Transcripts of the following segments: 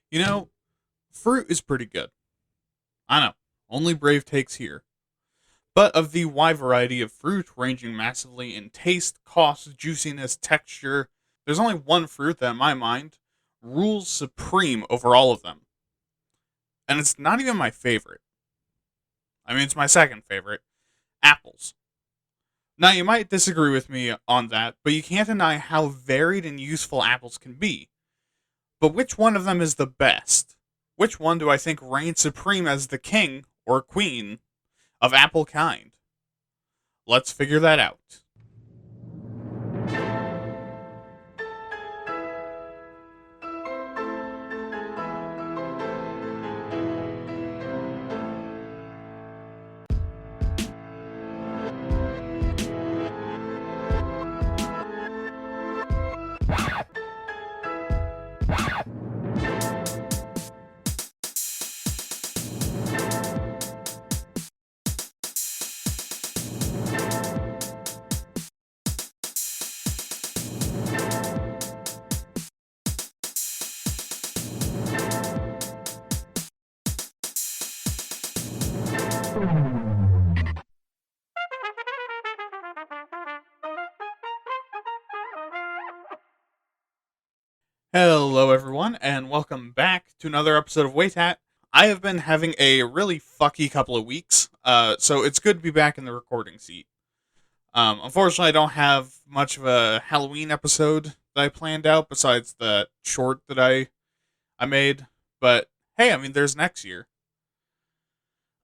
You know, fruit is pretty good. I know, only brave takes here. But of the wide variety of fruit, ranging massively in taste, cost, juiciness, texture, there's only one fruit that, in my mind, rules supreme over all of them. And it's not even my favorite. I mean, it's my second favorite apples. Now, you might disagree with me on that, but you can't deny how varied and useful apples can be. But which one of them is the best? Which one do I think reigns supreme as the king or queen of apple kind? Let's figure that out. Hello, everyone, and welcome back to another episode of Waytat. I have been having a really fucky couple of weeks, so it's good to be back in the recording seat. Unfortunately, I don't have much of a Halloween episode that I planned out besides the short that I made, but hey, I mean, there's next year.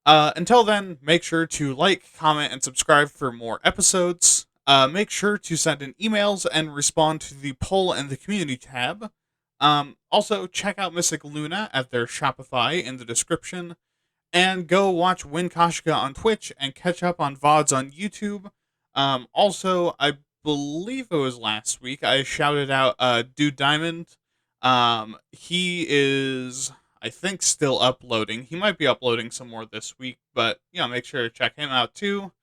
Until then, make sure to like, comment, and subscribe for more episodes. Make sure to send in emails and respond to the poll and the community tab. Also, check out Mystic Luna at their Shopify in the description. And go watch Win Kashka on Twitch and catch up on VODs on YouTube. Also, I believe it was last week, I shouted out Dude Diamond. He is, I think, still uploading. He might be uploading some more this week, but yeah, make sure to check him out too.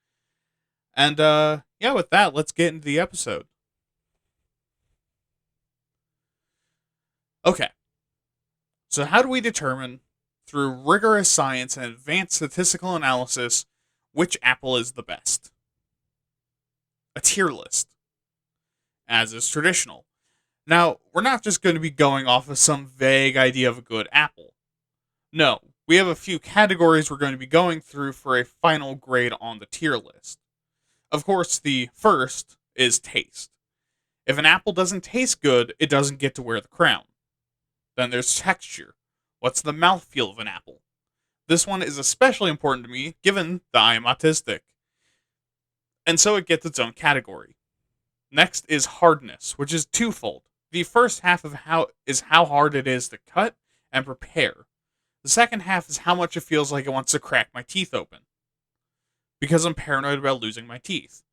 And yeah, with that, let's get into the episode. Okay, so how do we determine, through rigorous science and advanced statistical analysis, which apple is the best? A tier list, as is traditional. Now, we're not just going to be going off of some vague idea of a good apple. No, we have a few categories we're going to be going through for a final grade on the tier list. Of course, the first is taste. If an apple doesn't taste good, it doesn't get to wear the crown. Then there's texture. What's the mouthfeel of an apple? This one is especially important to me, given that I am autistic. And so it gets its own category. Next is hardness, which is twofold. The first half of how hard it is to cut and prepare. The second half is how much it feels like it wants to crack my teeth open. Because I'm paranoid about losing my teeth.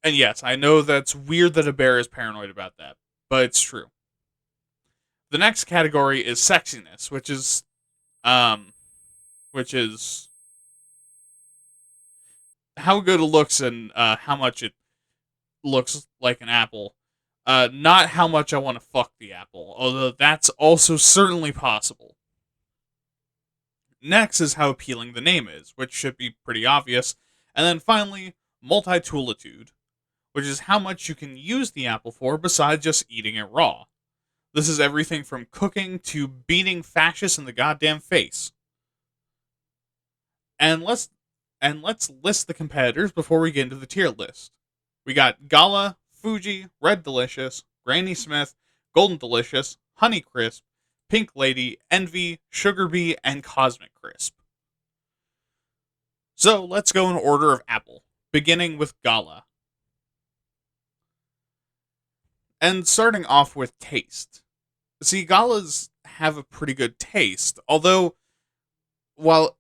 And yes, I know that's weird that a bear is paranoid about that, but it's true. The next category is sexiness, um which is how good it looks and how much it looks like an apple. Not how much I want to fuck the apple, although that's also certainly possible. Next is how appealing the name is, which should be pretty obvious. And then finally, multi-toolitude, which is how much you can use the apple for besides just eating it raw. This is everything from cooking to beating fascists in the goddamn face. And let's list the competitors before we get into the tier list. We got Gala, Fuji, Red Delicious, Granny Smith, Golden Delicious, Honey Crisp, Pink Lady, Envy, Sugar Bee, and Cosmic Crisp. So let's go in order of apple, beginning with Gala. And starting off with taste. See, Galas have a pretty good taste, although while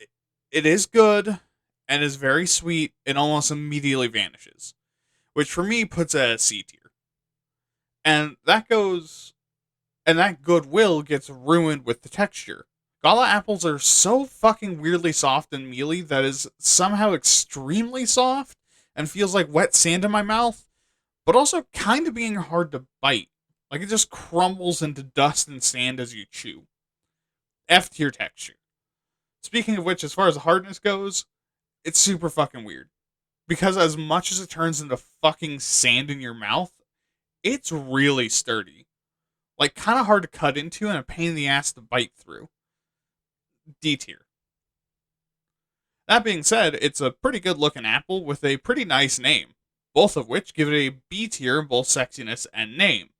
it is good and is very sweet, it almost immediately vanishes, which for me puts it at C tier. And that goodwill gets ruined with the texture. Gala apples are so fucking weirdly soft and mealy that is somehow extremely soft and feels like wet sand in my mouth, but also kind of being hard to bite. Like it just crumbles into dust and sand as you chew. F tier texture. Speaking of which, as far as hardness goes, it's super fucking weird. Because as much as it turns into fucking sand in your mouth, it's really sturdy. Like, kind of hard to cut into and a pain in the ass to bite through. D tier. That being said, it's a pretty good looking apple with a pretty nice name, both of which give it a B tier in both sexiness and name.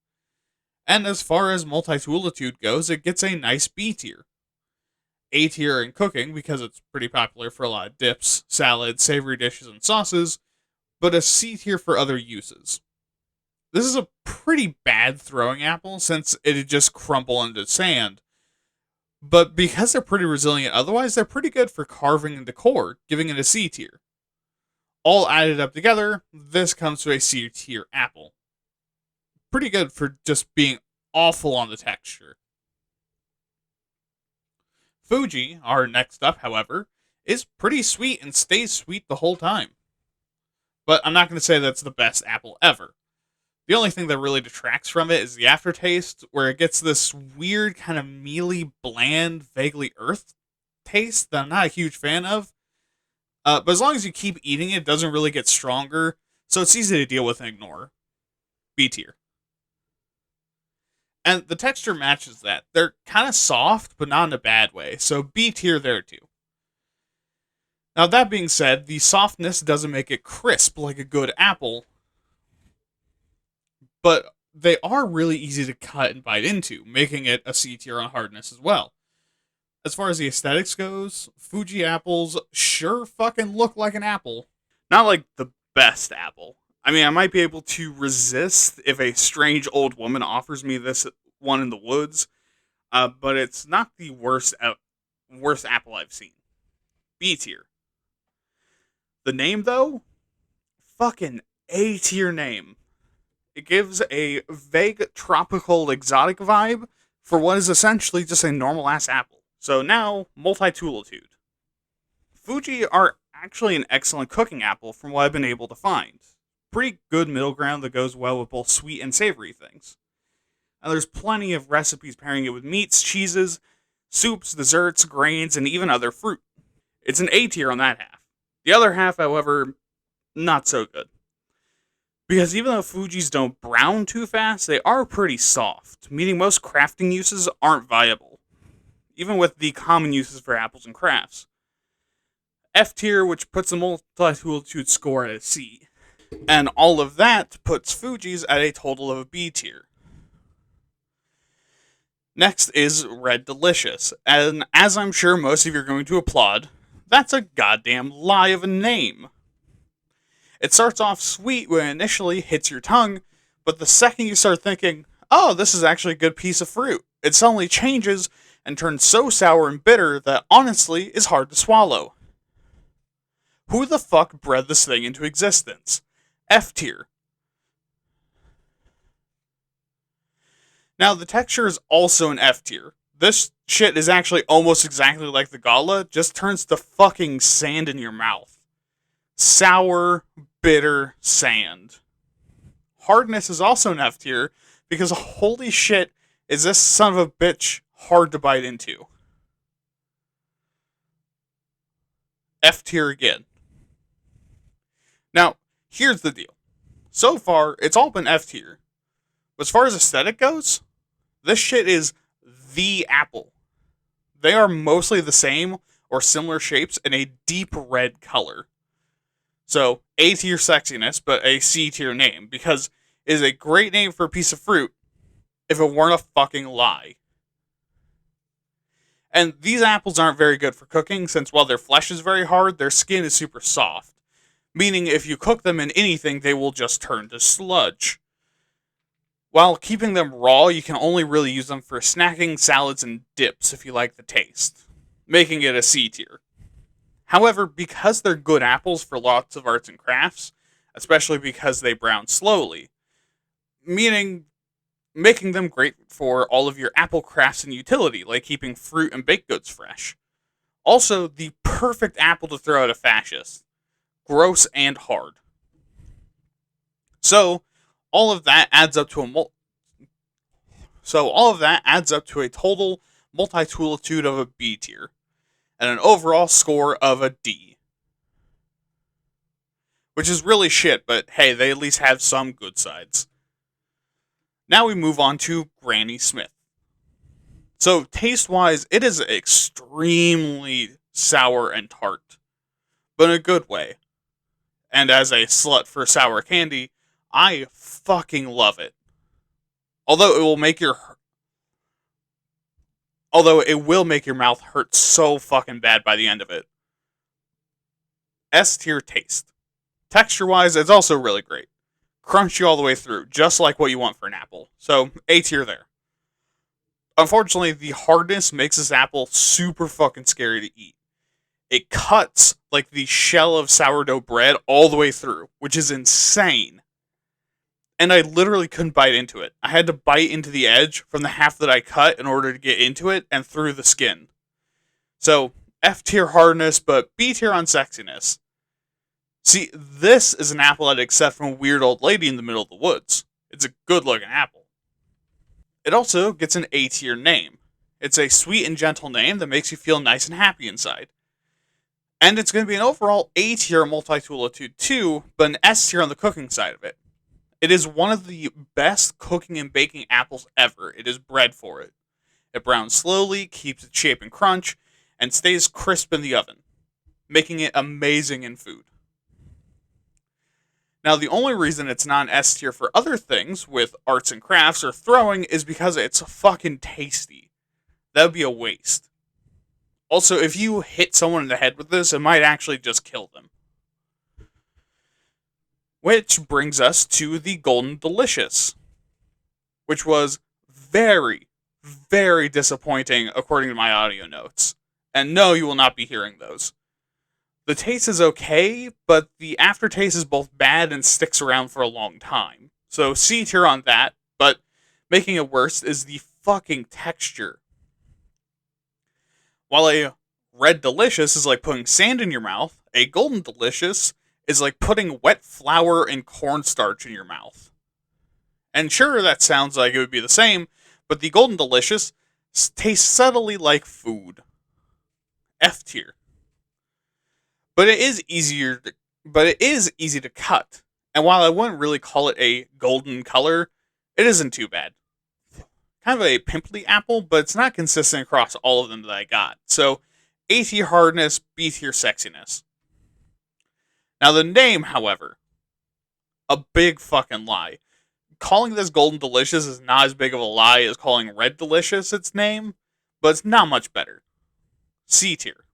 And as far as multi-toolitude goes, it gets a nice B tier. A tier in cooking because it's pretty popular for a lot of dips, salads, savory dishes, and sauces, but a C tier for other uses. This is a pretty bad throwing apple since it'd just crumble into sand, but because they're pretty resilient otherwise, they're pretty good for carving and decor, giving it a C tier. All added up together, this comes to a C tier apple. Pretty good for just being awful on the texture. Fuji, our next up, however, is pretty sweet and stays sweet the whole time. But I'm not going to say that's the best apple ever. The only thing that really detracts from it is the aftertaste, where it gets this weird kind of mealy, bland, vaguely earth taste that I'm not a huge fan of. But as long as you keep eating it, it doesn't really get stronger, so it's easy to deal with and ignore. B tier. And the texture matches that. They're kind of soft, but not in a bad way, so B tier there too. Now, that being said, the softness doesn't make it crisp like a good apple, but they are really easy to cut and bite into, making it a C tier on hardness as well. As far as the aesthetics goes, Fuji apples sure fucking look like an apple. Not like the best apple. I mean, I might be able to resist if a strange old woman offers me this one in the woods, but it's not the worst apple I've seen. B tier. The name, though? Fucking A tier name. It gives a vague tropical exotic vibe for what is essentially just a normal ass apple. So now, multi-toolitude. Fuji are actually an excellent cooking apple from what I've been able to find. Pretty good middle ground that goes well with both sweet and savory things. And there's plenty of recipes pairing it with meats, cheeses, soups, desserts, grains, and even other fruit. It's an A tier on that half. The other half, however, not so good. Because even though Fujis don't brown too fast, they are pretty soft, meaning most crafting uses aren't viable, even with the common uses for apples and crafts. F tier, which puts the multi-toolitude score at a C. And all of that puts Fuji's at a total of a B tier. Next is Red Delicious, and as I'm sure most of you are going to applaud, that's a goddamn lie of a name. It starts off sweet when it initially hits your tongue, but the second you start thinking, oh, this is actually a good piece of fruit, it suddenly changes and turns so sour and bitter that honestly is hard to swallow. Who the fuck bred this thing into existence? F tier. Now, the texture is also an F tier. This shit is actually almost exactly like the Gala, just turns to fucking sand in your mouth. Sour, bitter sand. Hardness is also an F tier, because holy shit, is this son of a bitch hard to bite into. F tier again. Now, here's the deal. So far, it's all been F tier. But as far as aesthetic goes, this shit is the apple. They are mostly the same or similar shapes in a deep red color. So, A tier sexiness, but a C tier name, because it is a great name for a piece of fruit if it weren't a fucking lie. And these apples aren't very good for cooking, since while their flesh is very hard, their skin is super soft. Meaning if you cook them in anything, they will just turn to sludge. While keeping them raw, you can only really use them for snacking, salads, and dips if you like the taste, making it a C tier. However, because they're good apples for lots of arts and crafts, especially because they brown slowly, meaning making them great for all of your apple crafts and utility, like keeping fruit and baked goods fresh. Also, the perfect apple to throw at a fascist. Gross and hard. So, all of that adds up to So all of that adds up to a total multi-toolitude of a B tier, and an overall score of a D. Which is really shit, but hey, they at least have some good sides. Now we move on to Granny Smith. So taste-wise, it is extremely sour and tart, but in a good way. And as a slut for sour candy, I fucking love it. Although it will make your mouth hurt so fucking bad by the end of it. S tier taste. Texture-wise, it's also really great. Crunchy all the way through, just like what you want for an apple. So, A tier there. Unfortunately, the hardness makes this apple super fucking scary to eat. It cuts like the shell of sourdough bread all the way through, which is insane. And I literally couldn't bite into it. I had to bite into the edge from the half that I cut in order to get into it and through the skin. So, F tier hardness, but B tier on sexiness. See, this is an apple I'd accept from a weird old lady in the middle of the woods. It's a good looking apple. It also gets an A tier name. It's a sweet and gentle name that makes you feel nice and happy inside. And it's going to be an overall A tier multi-toolitude too, but an S tier on the cooking side of it. It is one of the best cooking and baking apples ever. It is bred for it. It browns slowly, keeps its shape and crunch, and stays crisp in the oven, making it amazing in food. Now, the only reason it's not an S tier for other things, with arts and crafts or throwing, is because it's fucking tasty. That would be a waste. Also, if you hit someone in the head with this, it might actually just kill them. Which brings us to the Golden Delicious, which was very, very disappointing according to my audio notes. And no, you will not be hearing those. The taste is okay, but the aftertaste is both bad and sticks around for a long time. So C tier on that, but making it worse is the fucking texture. While a Red Delicious is like putting sand in your mouth, a Golden Delicious is like putting wet flour and cornstarch in your mouth. And sure, that sounds like it would be the same, but the Golden Delicious tastes subtly like food. F tier. But it is easy to cut. And while I wouldn't really call it a golden color, it isn't too bad. Kind of a pimply apple, but it's not consistent across all of them that I got. So, A tier hardness, B tier sexiness. Now the name, however, a big fucking lie. Calling this Golden Delicious is not as big of a lie as calling Red Delicious its name, but it's not much better. C tier.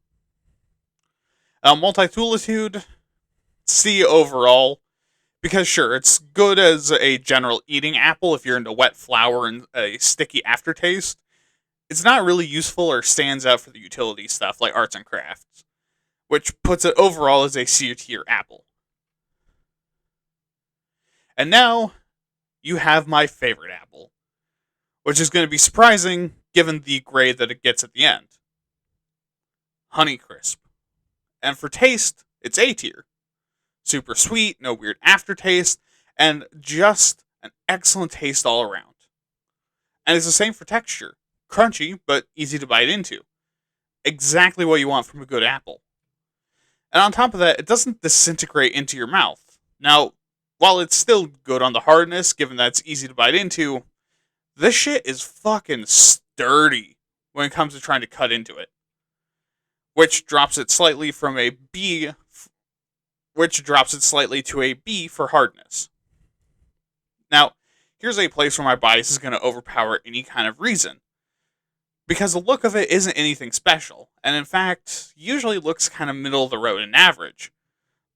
Multi-toolitude, C overall, because sure, it's good as a general eating apple if you're into wet flour and a sticky aftertaste. It's not really useful or stands out for the utility stuff like arts and crafts, which puts it overall as a C tier apple. And now, you have my favorite apple, which is going to be surprising given the grade that it gets at the end. Honeycrisp. And for taste, it's A tier. Super sweet, no weird aftertaste, and just an excellent taste all around. And it's the same for texture. Crunchy, but easy to bite into. Exactly what you want from a good apple. And on top of that, it doesn't disintegrate into your mouth. Now, while it's still good on the hardness, given that it's easy to bite into, this shit is fucking sturdy when it comes to trying to cut into it. Which drops it slightly to a B for hardness. Now, here's a place where my bias is going to overpower any kind of reason. Because the look of it isn't anything special, and in fact, usually looks kind of middle of the road and average.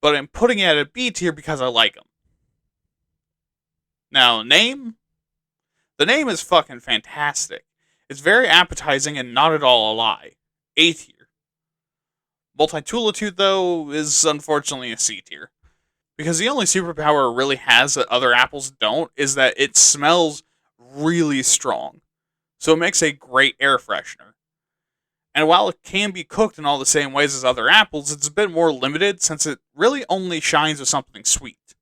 But I'm putting it at a B tier because I like them. Now, name? The name is fucking fantastic. It's very appetizing and not at all a lie. A tier. Multi-toolitude, though, is unfortunately a C tier. Because the only superpower it really has that other apples don't is that it smells really strong. So it makes a great air freshener. And while it can be cooked in all the same ways as other apples, it's a bit more limited since it really only shines with something sweet.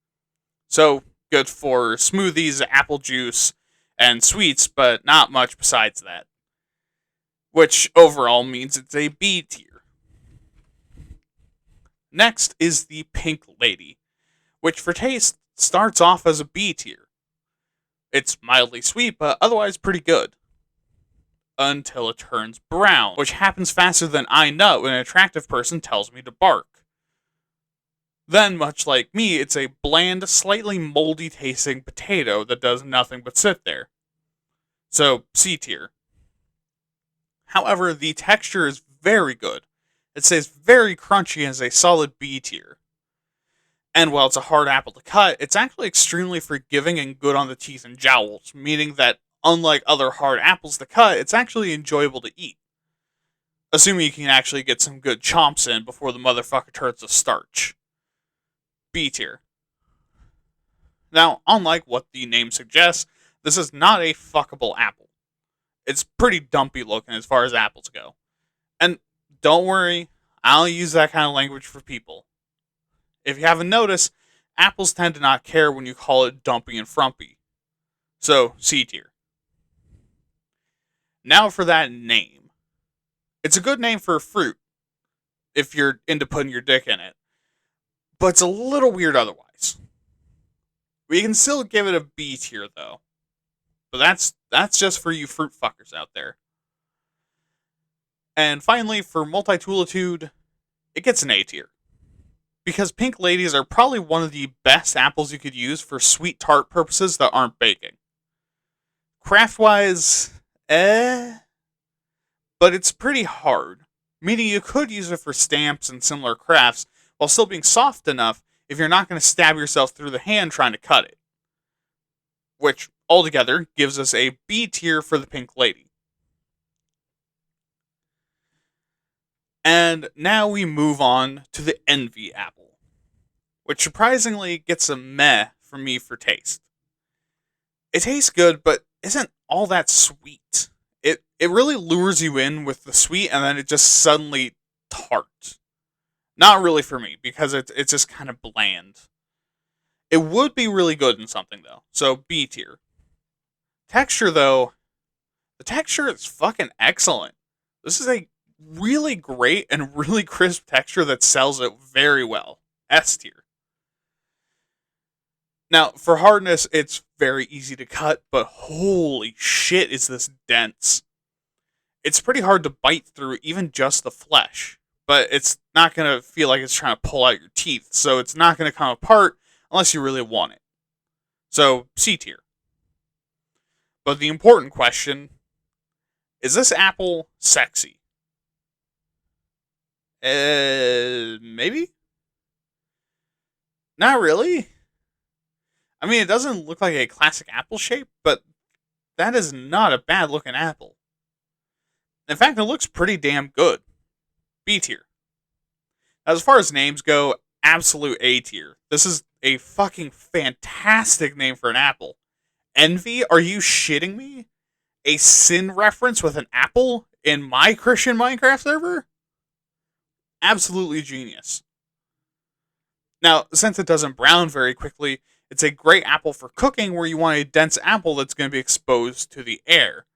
So, good for smoothies, apple juice, and sweets, but not much besides that, which overall means it's a B tier. Next is the Pink Lady, which for taste starts off as a B tier. It's mildly sweet, but otherwise pretty good. Until it turns brown, which happens faster than I know when an attractive person tells me to bark. Then, much like me, it's a bland, slightly moldy tasting potato that does nothing but sit there. So, C tier. However, the texture is very good. It stays very crunchy and is a solid B tier. And while it's a hard apple to cut, it's actually extremely forgiving and good on the teeth and jowls, meaning that unlike other hard apples to cut, it's actually enjoyable to eat. Assuming you can actually get some good chomps in before the motherfucker turns to starch. B tier. Now, unlike what the name suggests, this is not a fuckable apple. It's pretty dumpy looking as far as apples go. And don't worry, I only use that kind of language for people. If you haven't noticed, apples tend to not care when you call it dumpy and frumpy. So, C tier. Now for that name. It's a good name for a fruit, if you're into putting your dick in it. But it's a little weird otherwise. We can still give it a B tier though. But that's just for you fruit fuckers out there. And finally, for Multitoolitude, it gets an A tier. Because Pink Ladies are probably one of the best apples you could use for sweet tart purposes that aren't baking. Craft-wise, but it's pretty hard, meaning you could use it for stamps and similar crafts while still being soft enough if you're not going to stab yourself through the hand trying to cut it. Which, altogether, gives us a B tier for the Pink Lady. And now we move on to the Envy apple, which surprisingly gets a meh from me for taste. It tastes good, but isn't all that sweet. It really lures you in with the sweet, and then it just suddenly tart. Not really for me, because it's just kind of bland. It would be really good in something, though, so B tier. Texture, though, the texture is fucking excellent. This is a really great and really crisp texture that sells it very well. S tier. Now, for hardness, it's very easy to cut, but holy shit is this dense. It's pretty hard to bite through even just the flesh, but it's not going to feel like it's trying to pull out your teeth, so it's not going to come apart unless you really want it. So, C tier. But the important question, is this apple sexy? Maybe? Not really. I mean, it doesn't look like a classic apple shape, but that is not a bad looking apple. In fact, it looks pretty damn good. B tier. As far as names go, absolute A tier. This is a fucking fantastic name for an apple. Envy? Are you shitting me? A sin reference with an apple in my Christian Minecraft server? Absolutely genius. Now, since it doesn't brown very quickly, it's a great apple for cooking where you want a dense apple that's going to be exposed to the air,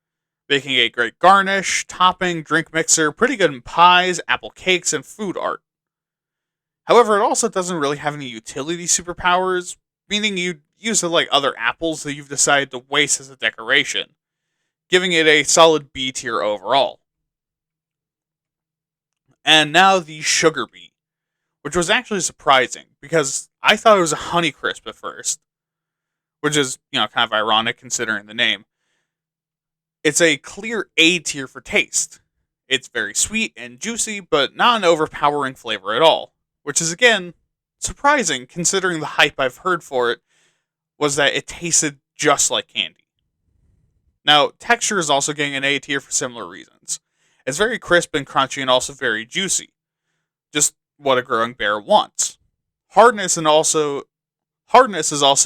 making a great garnish, topping, drink mixer, pretty good in pies, apple cakes, and food art. However, it also doesn't really have any utility superpowers, meaning you'd use it like other apples that you've decided to waste as a decoration, giving it a solid B tier overall. And now the Sugar Bee, which was actually surprising, because I thought it was a Honeycrisp at first, which is, kind of ironic considering the name. It's a clear A tier for taste. It's very sweet and juicy, but not an overpowering flavor at all, which is, again, surprising considering the hype I've heard for it was that it tasted just like candy. Now, texture is also getting an A tier for similar reasons. It's very crisp and crunchy and also very juicy. Just what a growing bear wants. Hardness is also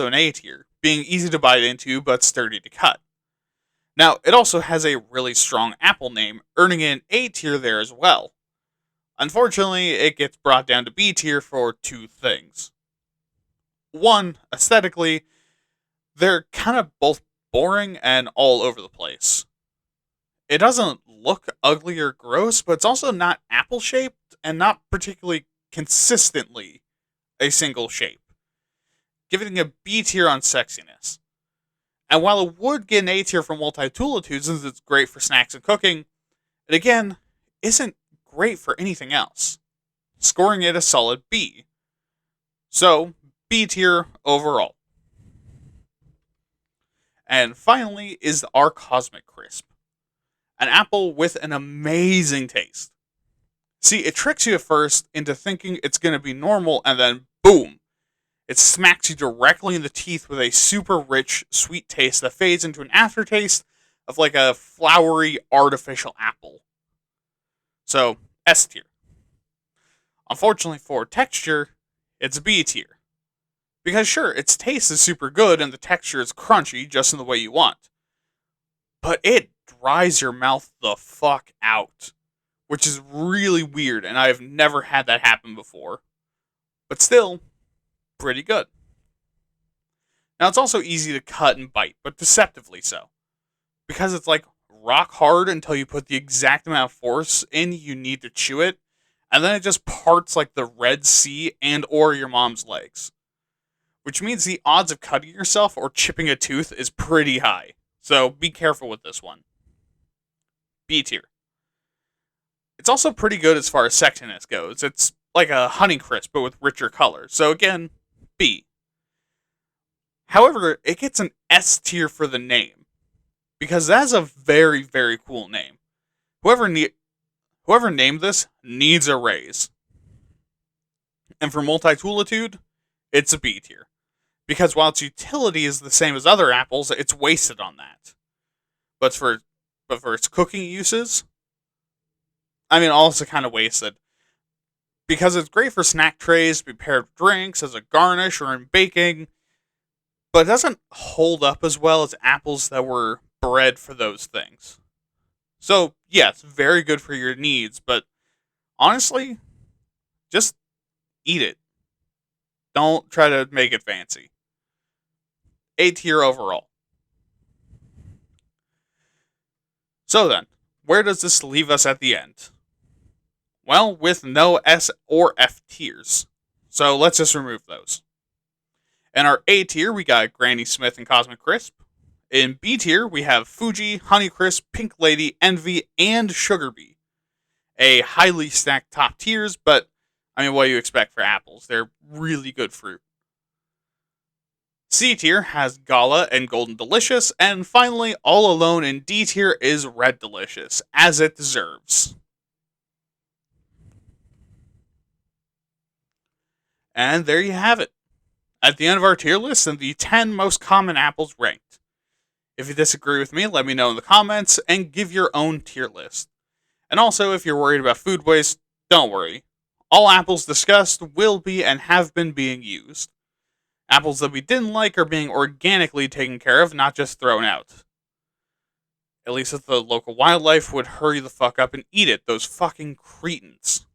an A tier, being easy to bite into but sturdy to cut. Now, it also has a really strong apple name, earning an A tier there as well. Unfortunately, it gets brought down to B tier for two things. One, aesthetically, they're kind of both boring and all over the place. It doesn't look ugly or gross, but it's also not apple shaped and not particularly consistently a single shape, giving it a B tier on sexiness. And while it would get an A tier for Multitoolitude since it's great for snacks and cooking, it again isn't great for anything else, scoring it a solid B. So, B tier overall. And finally is our Cosmic Crisp, an apple with an amazing taste. See, it tricks you at first into thinking it's going to be normal, and then boom, it smacks you directly in the teeth with a super rich, sweet taste that fades into an aftertaste of like a flowery, artificial apple. So, S tier. Unfortunately for texture, it's B tier. Because sure, its taste is super good and the texture is crunchy just in the way you want. But it dries your mouth the fuck out. Which is really weird, and I've never had that happen before. But still, pretty good. Now it's also easy to cut and bite, but deceptively so. Because it's like rock hard until you put the exact amount of force in you need to chew it, and then it just parts like the Red Sea and or your mom's legs. Which means the odds of cutting yourself or chipping a tooth is pretty high. So be careful with this one. B tier. It's also pretty good as far as sexiness goes. It's like a Honeycrisp, but with richer colors. So again, B. However, it gets an S tier for the name. Because that's a very, very cool name. Whoever named this needs a raise. And for Multitoolitude, it's a B tier. Because while its utility is the same as other apples, it's wasted on that. But for its cooking uses, also kind of wasted. Because it's great for snack trays, to be paired with drinks, as a garnish, or in baking. But it doesn't hold up as well as apples that were bred for those things. So, yes, very good for your needs, but honestly, just eat it. Don't try to make it fancy. A tier overall. So then, where does this leave us at the end? Well, with no S or F tiers. So let's just remove those. In our A tier, we got Granny Smith and Cosmic Crisp. In B tier, we have Fuji, Honeycrisp, Pink Lady, Envy, and Sugar Bee. A highly stacked top tiers, but what do you expect for apples? They're really good fruit. C tier has Gala and Golden Delicious, and finally, all alone in D tier is Red Delicious, as it deserves. And there you have it. At the end of our tier list and the 10 most common apples ranked. If you disagree with me, let me know in the comments and give your own tier list. And also, if you're worried about food waste, don't worry. All apples discussed will be and have been being used. Apples that we didn't like are being organically taken care of, not just thrown out. At least if the local wildlife would hurry the fuck up and eat it, those fucking cretins.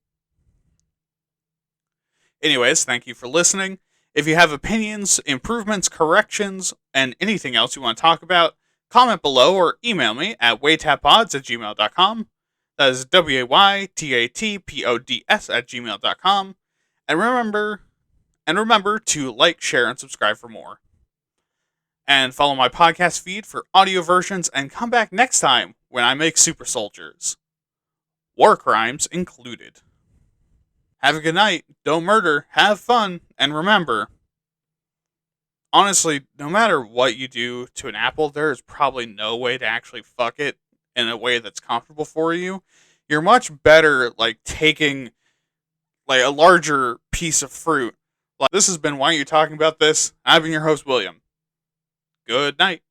Anyways, thank you for listening. If you have opinions, improvements, corrections, and anything else you want to talk about, comment below or email me at waytatpods@gmail.com. That is WAYTATPODS@gmail.com. And remember to like, share, and subscribe for more. And follow my podcast feed for audio versions, and come back next time when I make super soldiers. War crimes included. Have a good night, don't murder, have fun, and remember, honestly, no matter what you do to an apple, there is probably no way to actually fuck it in a way that's comfortable for you. You're much better, taking, a larger piece of fruit. This has been Why Are You Talking About This? I've been your host, William. Good night.